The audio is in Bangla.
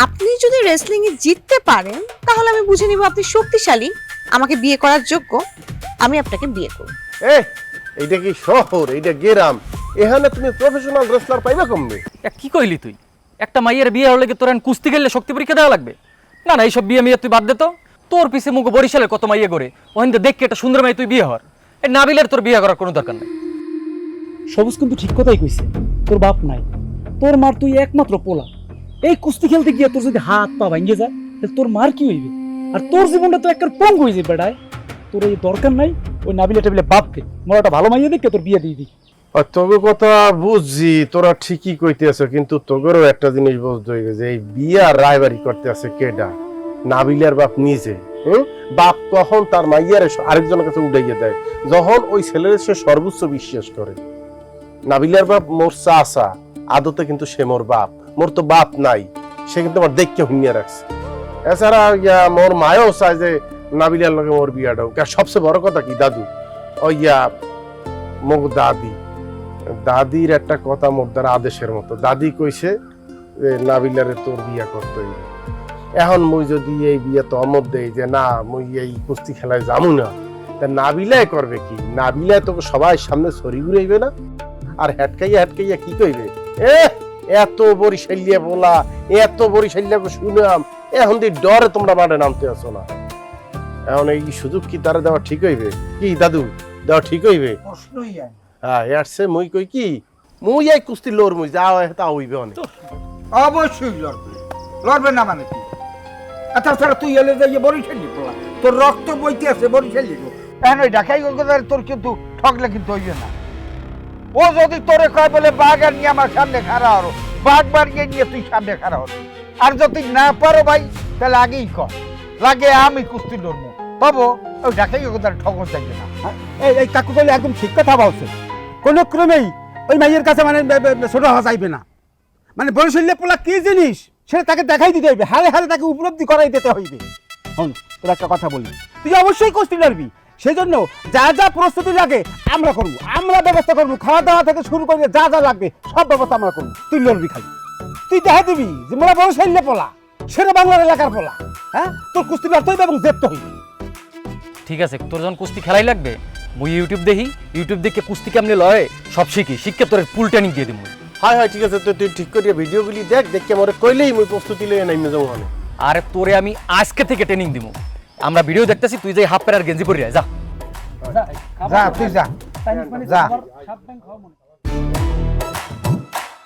আপনি যদি রেসলিং এ জিততে পারেন তাহলে আমি বুঝে নিব আপনি শক্তিশালী, আমাকে বিয়ে করার যোগ্য, আমি আপনাকে বিয়ে করব। এইটা কি শহর, এইটা গ্রাম, এখানে তুমি প্রফেশনাল রেসলার পাইবা কমবে? কি কইলি তুই? একটা মাইয়ের বিয়ে হলে কি তোর কুস্তি খেললে শক্তি পরীক্ষা দেওয়া লাগবে? না না, এইসব বিয়ে মিয়ে তুই বাদ দে তো। তোর পিছে মুখ বরিশালের কত মাইয়ে করে ওখান দেখি একটা সুন্দর মাই তুই বিয়ে হর। এই নাবিলের তোর বিয়ে করার কোনো দরকার নেই। সবুজ কিন্তু ঠিক কথাই কইছে, তোর বাপ নাই, তোর মার তুই একমাত্র পোলা। এই কুস্তি খেলতে গিয়ে তোর যদি হাত পা ভাঙ্গে যায় তাহলে তোর মার কি হইবে? আর তোর জীবনটা তো একটা পঙ্গ হয়ে যাবে বেড়ায়। তোর এই দরকার নাই, ওই নাবিলে টেবিলে বাপ দে, মোর একটা ভালো মাইয়া দেখে তোর বিয়ে দিয়ে দিই। তোর কথা বুঝছি, তোরা ঠিকই কইতেছ, কিন্তু তোদেরও একটা জিনিস বুঝতে হইবে যে এই বিয়া রায়বাড়ি করতে আছে কেডা? নাবিলার বাপ নিজে। বাপ কখন তার মাইয়ারে আরেকজনের কাছে উঠাইয়া দেয় যখন ওই ছেলের সে সর্বোচ্চ বিশ্বাস করে। নাবিলার বাপ মোর চাচা, আদতে কিন্তু সে মোর বাপ, মোর তো বাপ নাই, সে কিন্তু আমার দেখকে হুইয়া রাখছে। এছাড়া মোর মায়ও চায় যে নাবিলার লগে মোর বিয়াটাও। সবচেয়ে বড় কথা কি দাদু, ওইয়া মোর দাদির একটা কথা মোর দ্বারা আদেশের মতো। দাদি কইছে যে নাবিলারে তোর বিয়া করতে হইবে। এখন মুই যদি এই বিয়ে তো অমত দেই যে না মুই এই কুস্তি খেলায় যামু না, তা নাবিলায় করবে কি? নাবিলায় তোকে সবাই সামনে ছড়ি ঘুরাইবে না? আর হেটকাইয়া কি কইবে? এত বরিশালিয়া বলা, এত বরিশালিয়া শুনাম, এখন তুই ডরে তোমরা মাঠে নামতে আসো না। এখন এই সুযোগ কি তারা দেওয়া ঠিক হইবে? কি দাদু, দেওয়া ঠিক হইবে? হ্যাঁ, এরছে মুই কই কি, মুই এই কুস্তি লড়, মুই যাও তা হইবে অনেক। অবশ্যই লড়বে না মানে কি? তাছাড়া তুই এলে যাইয়ে বরিশালি পোলা, তোর রক্ত বইতে আছে বরিশালি। এখন ওই ঢাকাই কলকাতার তোর কিন্তু ঠকলে কিন্তু হইবে না। ও যদি তোরে কয় বলে বাঘ আর নিয়ে আমার সামনে খাড়া হলো, বাঘ বাড়িয়ে নিয়ে তুই সামনে খাড়া হলো। আর যদি না পারো ভাই তাহলে আগেই কর, লাগে আমি কুস্তি লড়বো পাবো। ওই ঢাকাই কলকাতার ঠকন চাইবে না। এই কাকু বলে একদম ঠিক কথা বলছে, কোনো ক্রমেই ওই মাইয়ের কাছে মানে ছোট হওয়া যাইবে না। মানে বরিশালের পোলা কি জিনিস সেটা তাকে দেখাই দিতে হইবে, হারে হারে তাকে উপলব্ধি করাই দিতে হইবে। হন, তোর একটা কথা বলি, তুই অবশ্যই কুস্তি লড়বি, সেই জন্য যা যা প্রস্তুতি লাগে আমরা করবো, আমরা ব্যবস্থা করবো, খাওয়া দাওয়া থেকে শুরু করে যা যা লাগবে সব ব্যবস্থা আমরা করবো। তুই লড়বি খালি, তুই দেখা দিবি যে মোরা বরিশালের পোলা, সেটা বাংলার এলাকার পোলা। হ্যাঁ, তোর কুস্তি লড়তে হইবে এবং জেততে হইবে। ঠিক আছে, তোর যখন কুস্তি খেলাই লাগবে মুই ইউটিউব দেখি, ইউটিউব দেখে কুস্তি কেমনে লয় সব শিখে তোর ফুল ট্রেনিং দিয়ে দিব। হয় ঠিক আছে, তুই ঠিক করিয়া ভিডিওগুলি দেখে মরে কইলেই মুই প্রস্তুতি লইয়া নাইমে যাবো। মানে আরে তোরে আমি আজকে থেকে ট্রেনিং দিব। আমরা ভিডিও দেখতেছি, তুই যাই হাফ প্যান্ট আর গেঞ্জি পরে যা। যা তুই যা, যা।